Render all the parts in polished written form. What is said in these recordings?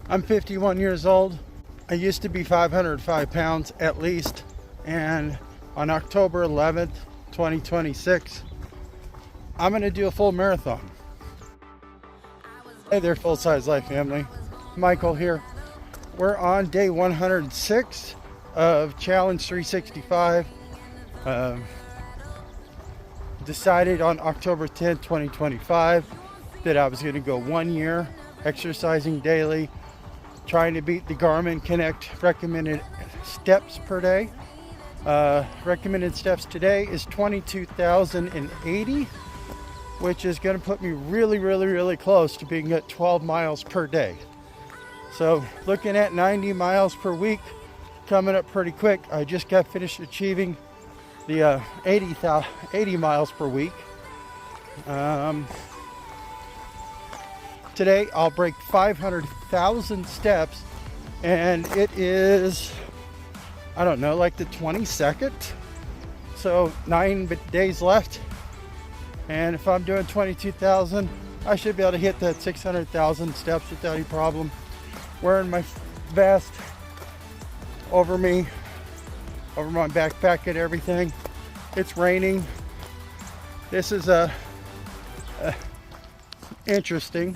I'm 51 years old. I used to be 505 pounds at least, and on October 11th, 2026, I'm gonna do a full marathon. Hey there, Full Size Life family. Michael here. We're on day 106 of Challenge 365. Decided on October 10th, 2025 that I was going to go 1 year exercising daily, trying to beat the Garmin Connect recommended steps per day. Recommended steps today is 22,080, which is going to put me really close to being at 12 miles per day. So looking at 90 miles per week, coming up pretty quick. I just got finished achieving the 80 miles per week. Today I'll break 500,000 steps, and it is, I don't know, like the 22nd. So 9 days left. And if I'm doing 22,000, I should be able to hit that 600,000 steps without any problem. Wearing my vest over me, over my backpack and everything. It's raining. This is interesting.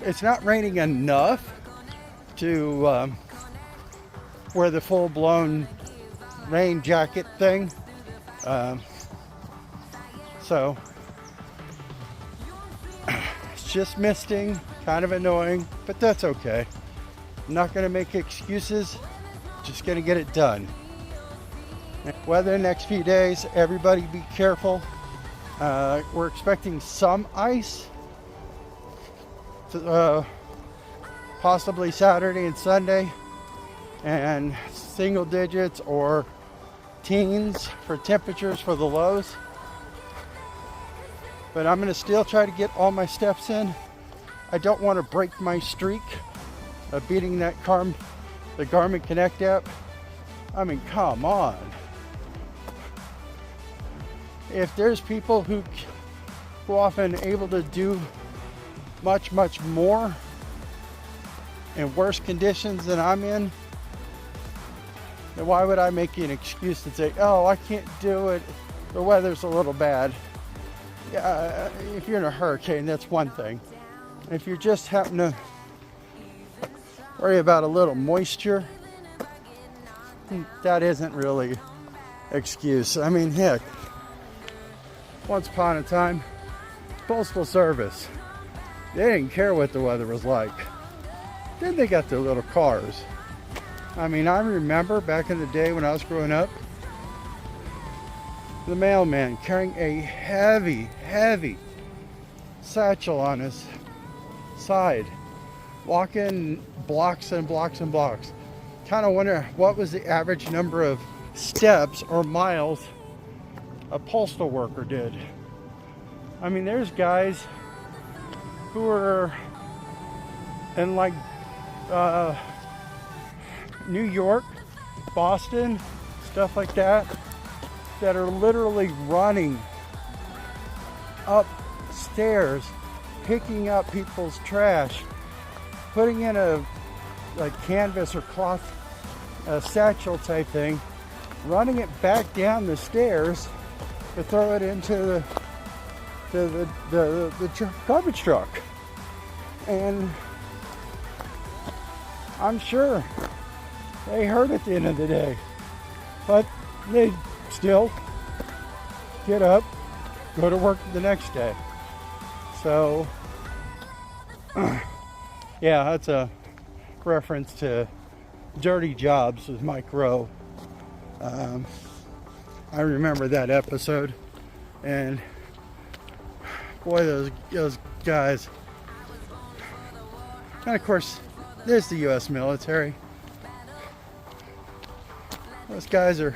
It's not raining enough to wear the full-blown rain jacket thing. So it's just misting, kind of annoying, but that's okay. I'm not gonna make excuses, just gonna get it done. Weather the next few days, everybody be careful. We're expecting some ice, possibly Saturday and Sunday, and single digits or teens for temperatures for the lows. But I'm gonna still try to get all my steps in. I don't want to break my streak of beating that the Garmin Connect app. I mean, come on. If there's people who often able to do much more in worse conditions than I'm in, then why would I make an excuse and say, oh, I can't do it, the weather's a little bad. Yeah, if you're in a hurricane, that's one thing. If you just happen to worry about a little moisture, that isn't really excuse. I mean, heck, once upon a time, Postal Service, they didn't care what the weather was like. Then they got their little cars. I mean, I remember back in the day when I was growing up, the mailman carrying a heavy satchel on his side, walking blocks and blocks and blocks. Kind of wonder what was the average number of steps or miles a postal worker did. I mean, there's guys who are in like New York, Boston, stuff like that, that are literally running upstairs, picking up people's trash, putting in a canvas or cloth satchel type thing, running it back down the stairs to throw it into the garbage truck. And I'm sure they hurt at the end of the day, but they still get up, go to work the next day. So yeah, that's a reference to Dirty Jobs with Mike Rowe. I remember that episode, and boy, those guys. And of course, there's the U.S. military. Those guys are,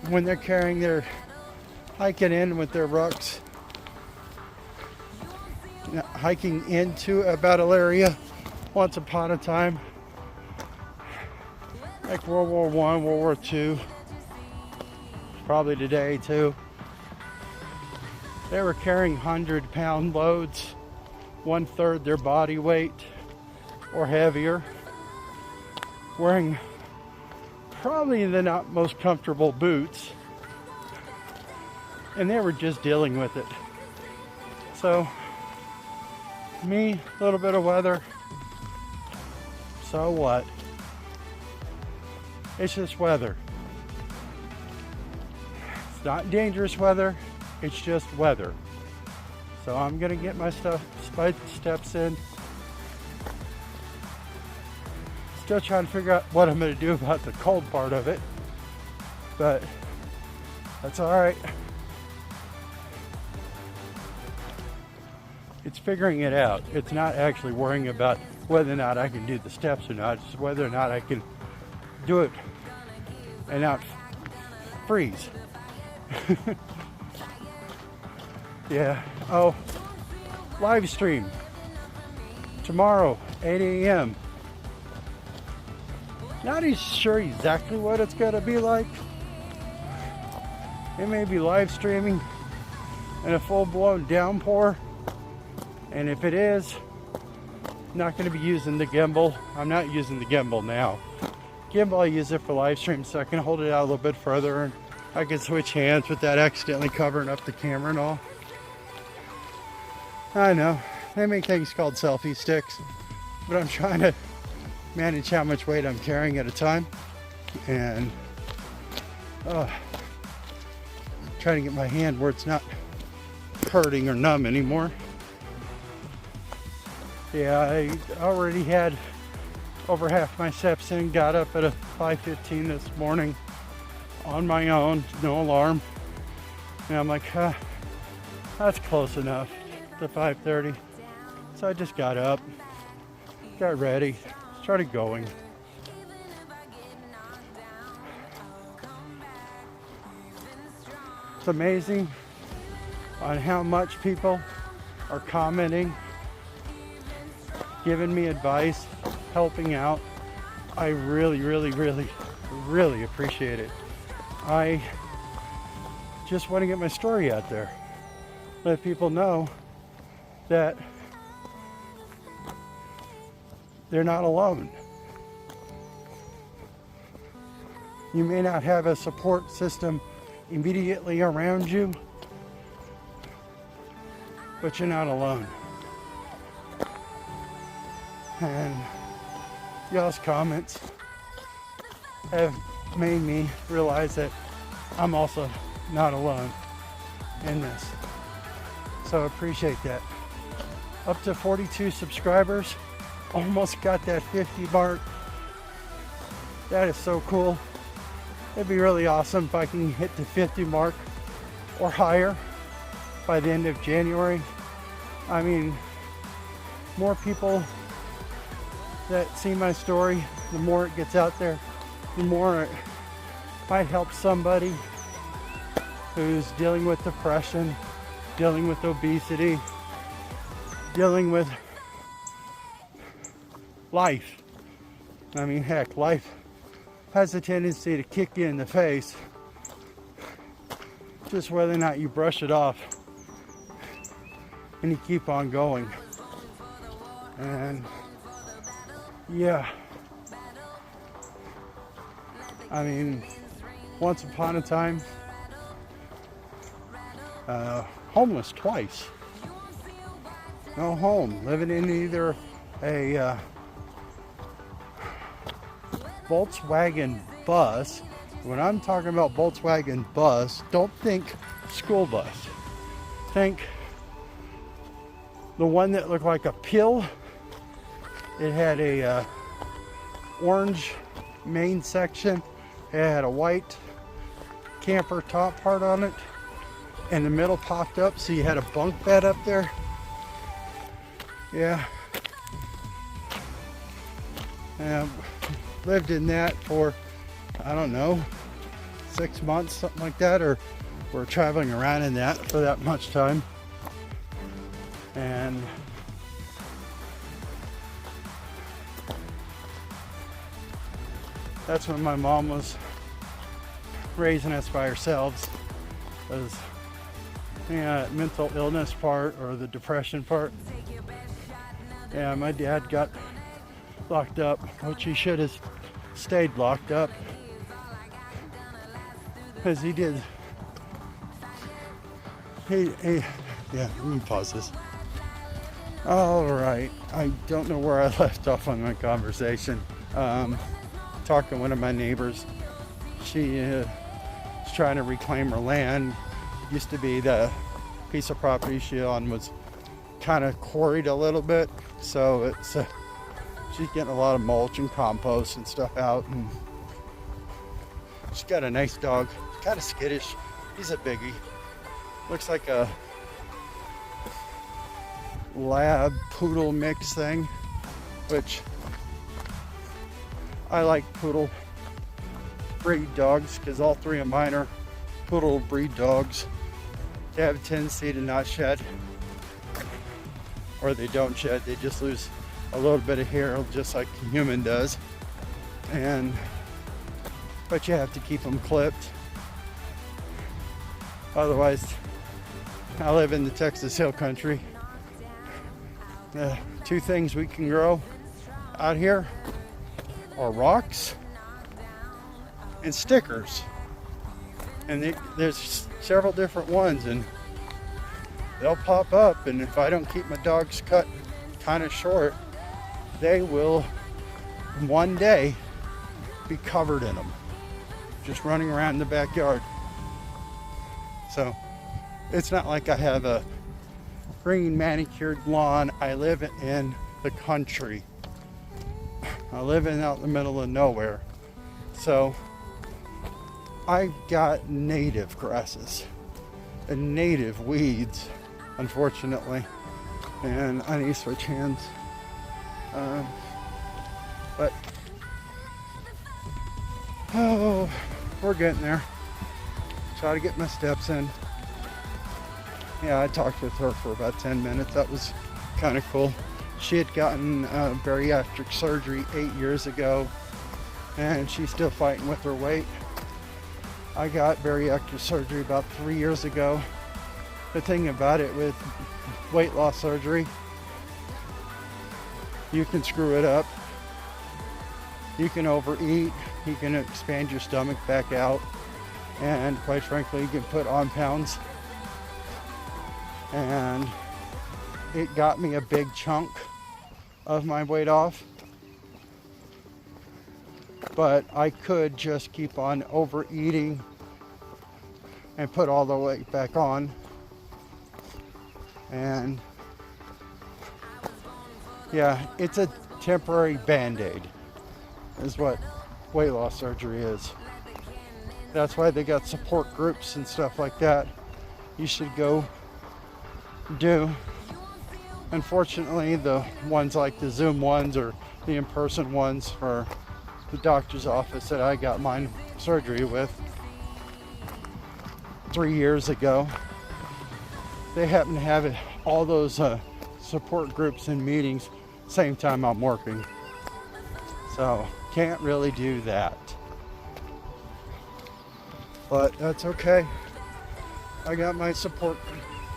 when they're hiking in with their rucks, hiking into a battle area once upon a time, like World War I, World War II, probably today too. They were carrying 100-pound loads, 1/3 their body weight, or heavier, wearing probably the not most comfortable boots, and they were just dealing with it. So me, a little bit of weather, so what? It's just weather. It's not dangerous weather, it's just weather. So I'm gonna get my steps in. Still trying to figure out what I'm gonna do about the cold part of it, but that's all right. It's figuring it out. It's not actually worrying about whether or not I can do the steps or not. It's whether or not I can do it and not freeze. Yeah. Oh, live stream tomorrow, 8 a.m. Not sure exactly what it's going to be like. It may be live streaming in a full-blown downpour. And if it is, I'm not going to be using the gimbal. I'm not using the gimbal now. Gimbal, I use it for live stream so I can hold it out a little bit further and I can switch hands without accidentally covering up the camera and all. I know, they make things called selfie sticks, but I'm trying to manage how much weight I'm carrying at a time, and trying to get my hand where it's not hurting or numb anymore. Yeah, I already had over half my steps in, got up at a 5:15 this morning on my own, no alarm, and I'm like, that's close enough to 5:30. So I just got up, got ready, started going. It's amazing on how much people are commenting, giving me advice, helping out. I really, really, really, really appreciate it. I just want to get my story out there. Let people know that they're not alone. You may not have a support system immediately around you, but you're not alone. And y'all's comments have made me realize that I'm also not alone in this. So I appreciate that. Up to 42 subscribers. Almost got that 50 mark. That is so cool. It'd be really awesome if I can hit the 50 mark or higher by the end of January. I mean, more people that see my story, the more it gets out there, the more it might help somebody who's dealing with depression, dealing with obesity, dealing with life. I mean, heck, life has a tendency to kick you in the face. Just whether or not you brush it off and you keep on going. And yeah, I mean, once upon a time, homeless twice. No home, living in either a Volkswagen bus. When I'm talking about Volkswagen bus, don't think school bus. Think the one that looked like a pill. It had a orange main section. It had a white camper top part on it, and the middle popped up, so you had a bunk bed up there. Yeah. And lived in that for, I don't know, 6 months, something like that, or we're traveling around in that for that much time. And that's when my mom was raising us by ourselves. Was mental illness part or the depression part. Yeah, my dad got locked up, which he should have stayed locked up, because he did. Yeah, let me pause this. All right, I don't know where I left off on my conversation. Talking to one of my neighbors. She is trying to reclaim her land. Used to be the piece of property she on was kind of quarried a little bit, so it's she's getting a lot of mulch and compost and stuff out, and she's got a nice dog, kind of skittish. He's a biggie, looks like a lab poodle mix thing, which I like poodle breed dogs because all three of mine are poodle breed dogs. They have a tendency to not shed, or they don't shed, they just lose a little bit of hair just like a human does, but you have to keep them clipped, otherwise. I live in the Texas Hill Country. Two things we can grow out here are rocks and stickers, and there's several different ones, and they'll pop up, and if I don't keep my dogs cut kind of short, they will one day be covered in them, just running around in the backyard. So it's not like I have a green manicured lawn. I live in the country. I live out in the middle of nowhere. So I've got native grasses and native weeds, unfortunately, and I need to switch hands. But we're getting there. Try to get my steps in. Yeah, I talked with her for about 10 minutes. That was kind of cool. She had gotten bariatric surgery 8 years ago, and she's still fighting with her weight. I got bariatric surgery about 3 years ago. The thing about it with weight loss surgery, you can screw it up. You can overeat. You can expand your stomach back out. And quite frankly, you can put on pounds. And it got me a big chunk of my weight off. But I could just keep on overeating and put all the weight back on. And yeah, it's a temporary band-aid is what weight loss surgery is. That's why they got support groups and stuff like that. You should go do. Unfortunately, the ones like the Zoom ones or the in-person ones for the doctor's office that I got my surgery with 3 years ago, they happen to have all those support groups and meetings same time I'm working, so can't really do that, but that's okay. I got my support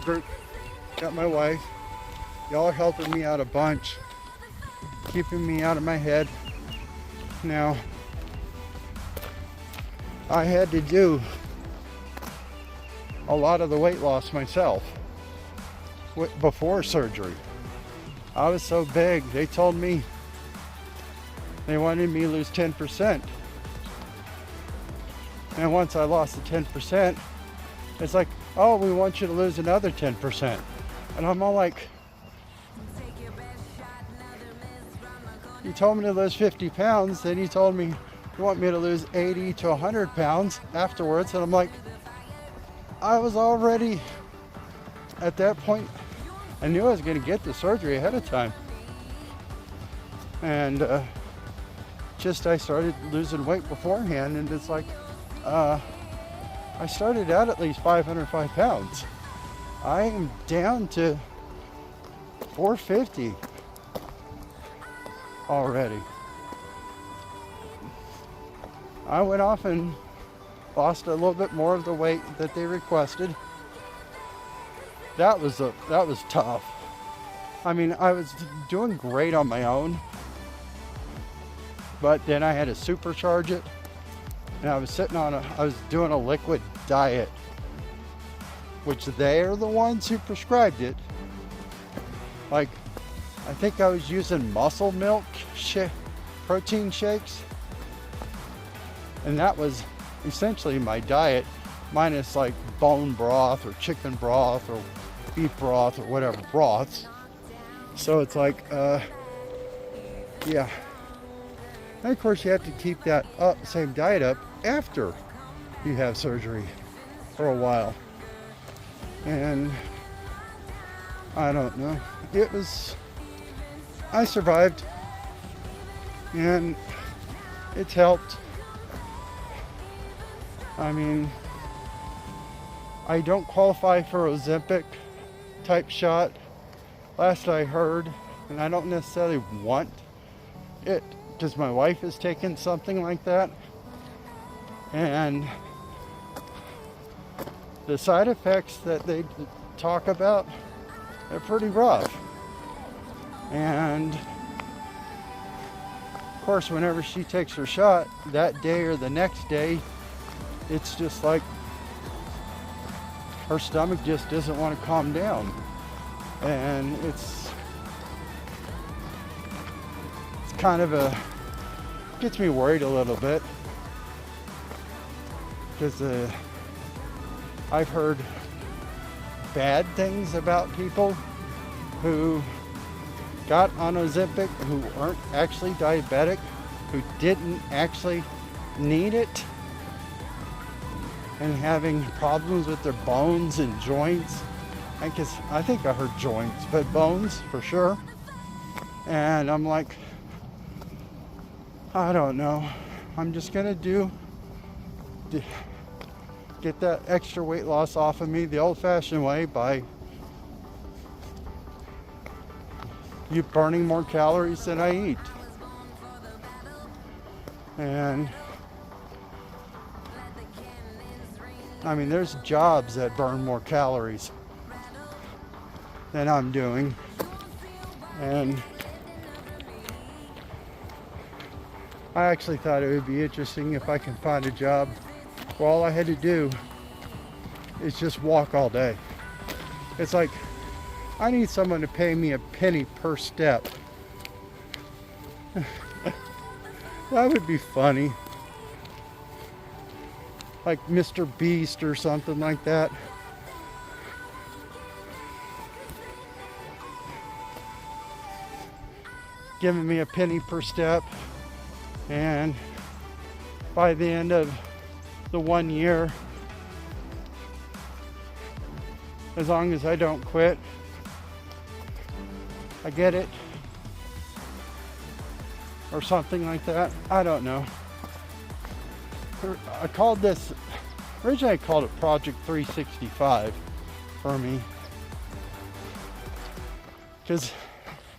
group, got my wife. Y'all are helping me out a bunch, keeping me out of my head. Now, I had to do a lot of the weight loss myself before surgery. I was so big, they told me they wanted me to lose 10%. And once I lost the 10%, it's like, oh, we want you to lose another 10%. And I'm all like, you told me to lose 50 pounds, then you told me you want me to lose 80 to 100 pounds afterwards. And I'm like, I was already, at that point, I knew I was going to get the surgery ahead of time. And I started losing weight beforehand, and it's like, I started out at least 505 pounds. I am down to 450 already. I went off and lost a little bit more of the weight that they requested. That was tough. I mean, I was doing great on my own, but then I had to supercharge it, and I was doing a liquid diet, which they're the ones who prescribed it. Like, I think I was using muscle milk protein shakes, and that was essentially my diet, minus like bone broth or chicken broth or beef broth or whatever broths. So it's like, yeah. And of course you have to keep that same diet up after you have surgery for a while. And I don't know. I survived, and it's helped. I mean, I don't qualify for Ozempic type shot, last I heard, and I don't necessarily want it because my wife is taking something like that, and the side effects that they talk about are pretty rough. And of course, whenever she takes her shot, that day or the next day, it's just like her stomach just doesn't want to calm down, and it's kind of gets me worried a little bit, because I've heard bad things about people who got on Ozempic who weren't actually diabetic, who didn't actually need it, and having problems with their bones and joints. I think I heard joints, but bones for sure. And I'm like, I don't know. I'm just gonna get that extra weight loss off of me the old-fashioned way, by you burning more calories than I eat. And I mean, there's jobs that burn more calories than I'm doing. And I actually thought it would be interesting if I can find a job where all I had to do is just walk all day. It's like, I need someone to pay me a penny per step. That would be funny. Like Mr. Beast or something like that. Giving me a penny per step, and by the end of the 1 year, as long as I don't quit, I get it, or something like that. I don't know. I called this, originally I called it Project 365 for me, because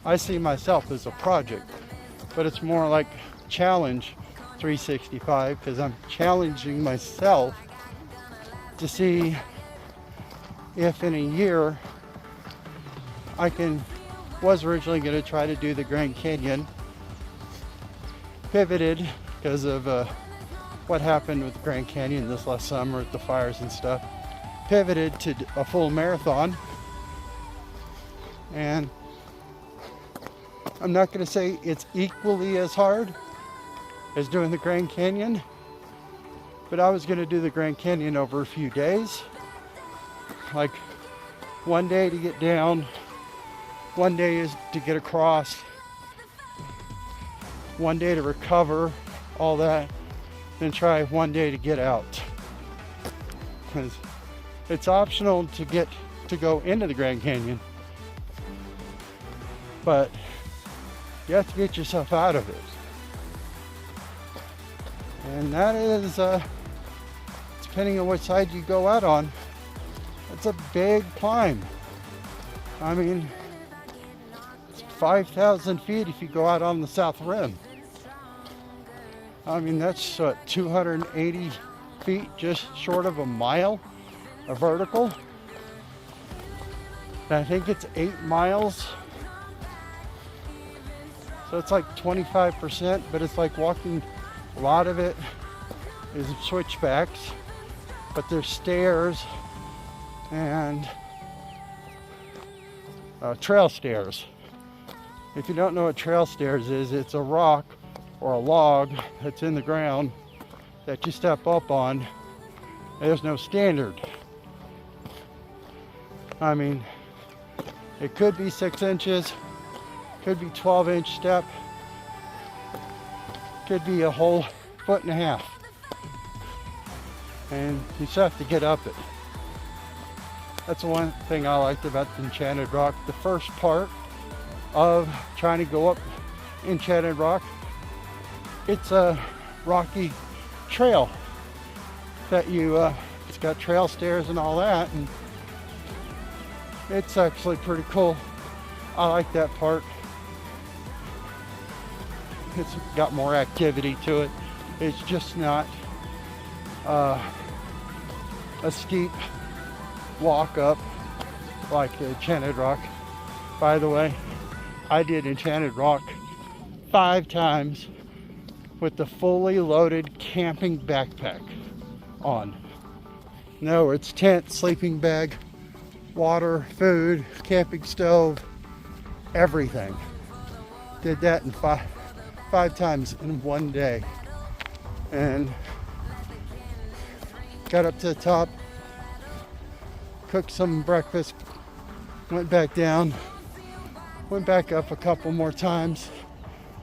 I see myself as a project, but it's more like Challenge 365, because I'm challenging myself to see if in a year was originally going to try to do the Grand Canyon, pivoted because of what happened with the Grand Canyon this last summer with the fires and stuff, pivoted to a full marathon. And I'm not going to say it's equally as hard as doing the Grand Canyon, but I was going to do the Grand Canyon over a few days, like one day to get down, one day is to get across, one day to recover all that, then try one day to get out. Because it's optional to go into the Grand Canyon, but you have to get yourself out of it. And that is, depending on which side you go out on, it's a big climb. I mean, it's 5,000 feet if you go out on the south rim. I mean, that's 280 feet, just short of a mile of vertical. And I think it's 8 miles. So it's like 25%, but it's like walking. A lot of it is switchbacks, but there's stairs and trail stairs. If you don't know what trail stairs is, it's a rock or a log that's in the ground that you step up on. There's no standard. I mean, it could be 6 inches, could be 12-inch step, could be a whole 1.5 feet. And you just have to get up it. That's the one thing I liked about Enchanted Rock. The first part of trying to go up Enchanted Rock, it's a rocky trail that it's got trail stairs and all that, and it's actually pretty cool. I like that part. It's got more activity to it. It's just not a steep walk up like Enchanted Rock. By the way, I did Enchanted Rock 5 times with the fully loaded camping backpack on. No, it's tent, sleeping bag, water, food, camping stove, everything. Did that in five times in one day. And got up to the top, cooked some breakfast, went back down, went back up a couple more times.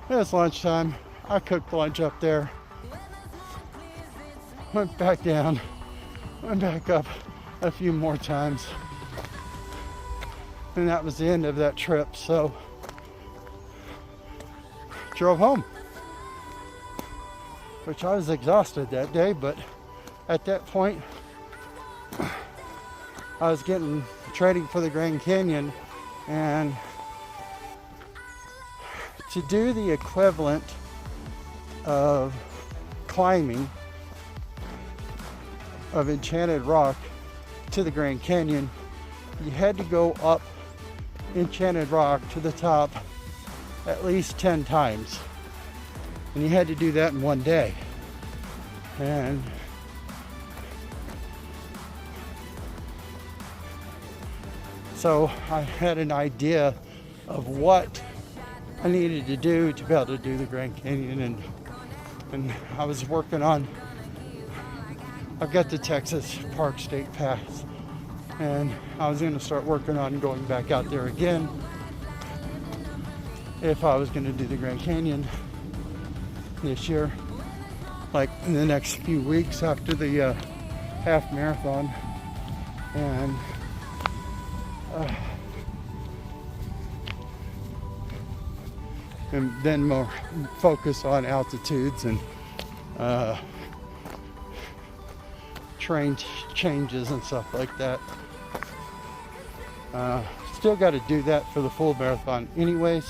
It was lunchtime. I cooked lunch up there, went back down, went back up a few more times, and that was the end of that trip. So drove home, which I was exhausted that day, but at that point I was training for the Grand Canyon, and to do the equivalent of climbing of Enchanted Rock to the Grand Canyon, you had to go up Enchanted Rock to the top at least 10 times, and you had to do that in one day. And so I had an idea of what I needed to do to be able to do the Grand Canyon, and I was working on, I've got the Texas Park State Pass, and I was going to start working on going back out there again if I was going to do the Grand Canyon this year, like in the next few weeks after the half marathon. And then more focus on altitudes and train changes and stuff like that. Still got to do that for the full marathon anyways,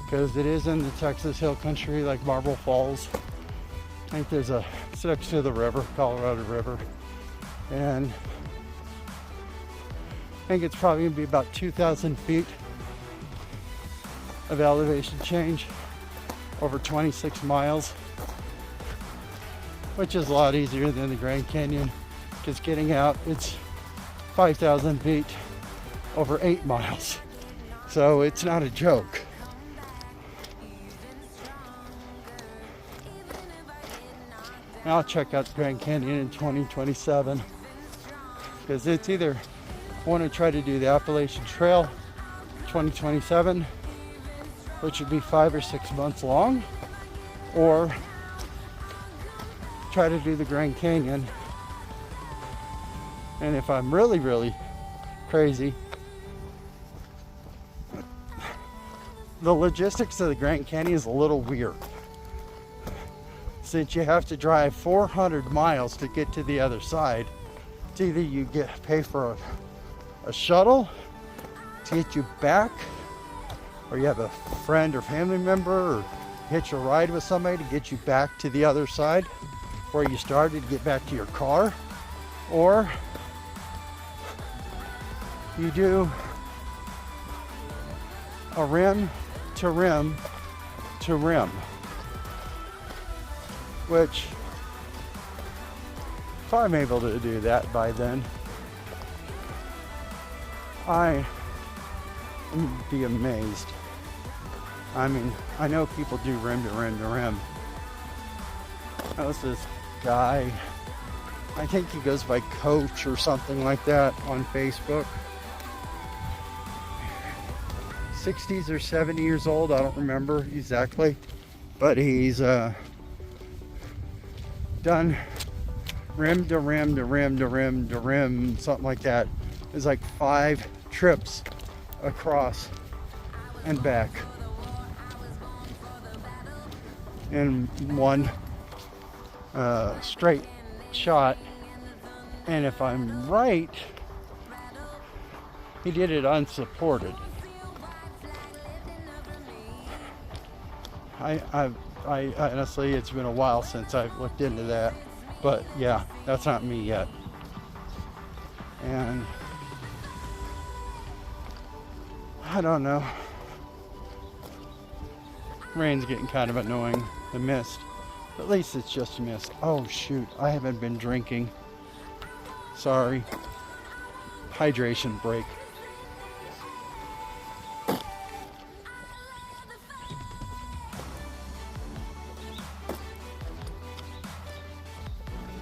because it is in the Texas Hill Country, like Marble Falls. I think it's next to the river, Colorado River, and I think it's probably gonna be about 2,000 feet of elevation change over 26 miles, which is a lot easier than the Grand Canyon, because getting out, it's 5,000 feet over 8 miles. So it's not a joke. I'll check out the Grand Canyon in 2027, because it's either I want to try to do the Appalachian Trail 2027, which would be 5 or 6 months long, or try to do the Grand Canyon. And if I'm really, really crazy, the logistics of the Grand Canyon is a little weird, since you have to drive 400 miles to get to the other side. It's either you pay for a shuttle to get you back, or you have a friend or family member, or hitch a ride with somebody to get you back to the other side where you started to get back to your car, or you do a rim to rim to rim, which if I'm able to do that by then, I would be amazed. I mean, I know people do rim to rim to rim. There's this guy, I think he goes by Coach or something like that on Facebook. 60s or 70 years old, I don't remember exactly, but he's done rim to rim to rim to rim to rim, something like that. It's like 5 trips across and back in one straight shot. And if I'm right, he did it unsupported. I honestly, it's been a while since I've looked into that, but yeah, that's not me yet. And I don't know. Rain's getting kind of annoying. The mist. At least it's just mist. Oh shoot, I haven't been drinking. Sorry. Hydration break.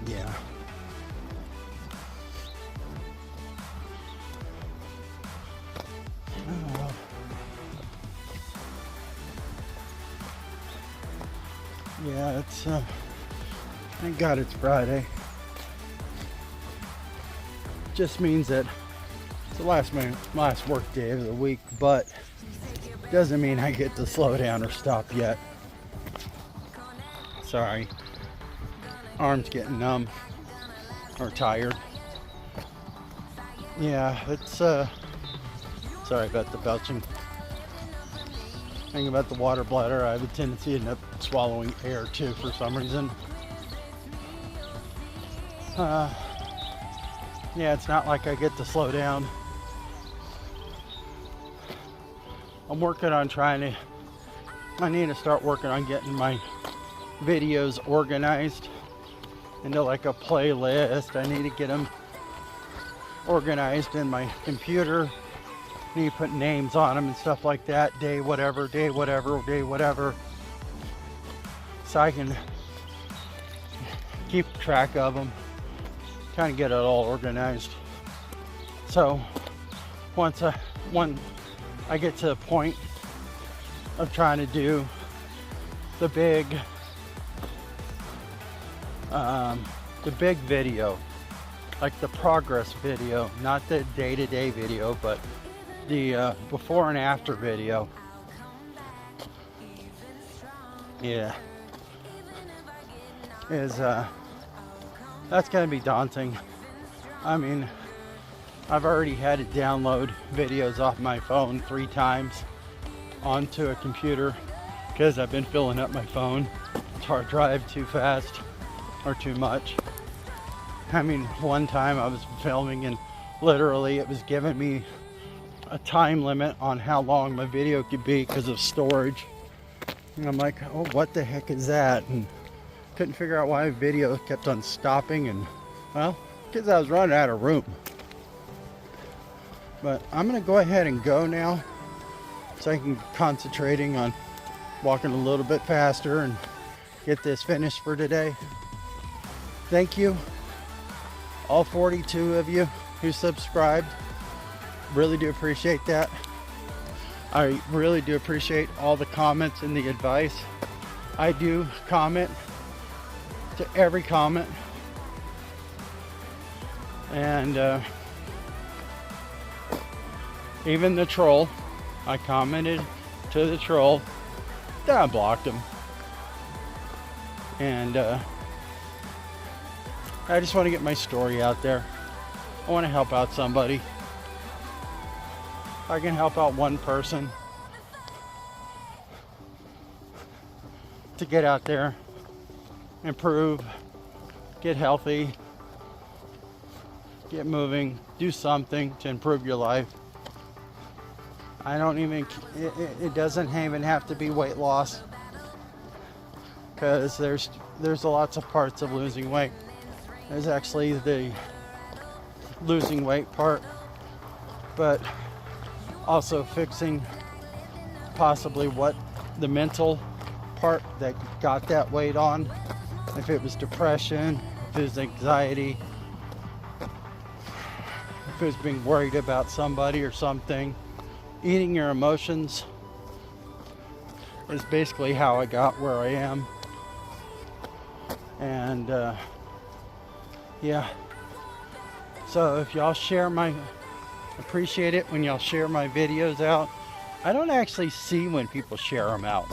Yeah. Oh. Yeah, it's thank God it's Friday. Just means that it's the last work day of the week, but doesn't mean I get to slow down or stop yet. Sorry. Arm's getting numb or tired. Yeah, it's sorry about the belching. Thing about the water bladder, I have a tendency to end up swallowing air too for some reason. Yeah, it's not like I get to slow down. I'm working on I need to start working on getting my videos organized into like a playlist. I need to get them organized in my computer. I need to put names on them and stuff like that. Day whatever, day whatever, day whatever. So I can keep track of them. Kind of get it all organized. So when I get to the point of trying to do the big video, like the progress video, not the day-to-day video, but the before and after video. Yeah, that's gonna be daunting. I mean, I've already had to download videos off my phone 3 times onto a computer because I've been filling up my phone. It's hard drive too fast or too much. I mean, one time I was filming and literally it was giving me a time limit on how long my video could be because of storage. And I'm like, oh, what the heck is that? And couldn't figure out why my video kept on stopping, and well, because I was running out of room. But I'm gonna go ahead and go now so I can concentrating on walking a little bit faster and get this finished for today. Thank you, all 42 of you who subscribed. Really do appreciate that. I really do appreciate all the comments and the advice. I do comment to every comment, and even the troll, I commented to the troll, then I blocked him. And I just want to get my story out there. I want to help out somebody. If I can help out one person to get out there, improve, get healthy, get moving, do something to improve your life. I don't even, it doesn't even have to be weight loss. because there's lots of parts of losing weight. There's actually the losing weight part, but also fixing possibly what the mental part that got that weight on. If it was depression, if it was anxiety, if it was being worried about somebody or something. Eating your emotions is basically how I got where I am. And yeah, so if y'all share appreciate it when y'all share my videos out. I don't actually see when people share them out.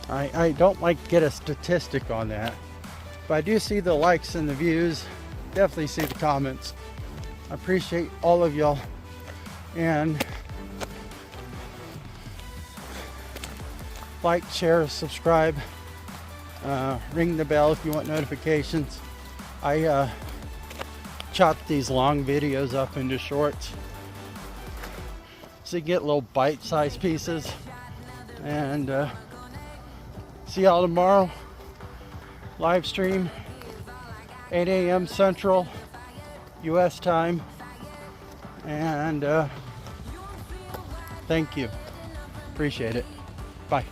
I don't like get a statistic on that, but I do see the likes and the views, definitely see the comments. I appreciate all of y'all, and like, share, subscribe, ring the bell if you want notifications. I chop these long videos up into shorts so you get little bite-sized pieces. And see y'all tomorrow. Live stream 8 a.m. Central US time. And thank you. Appreciate it. Bye.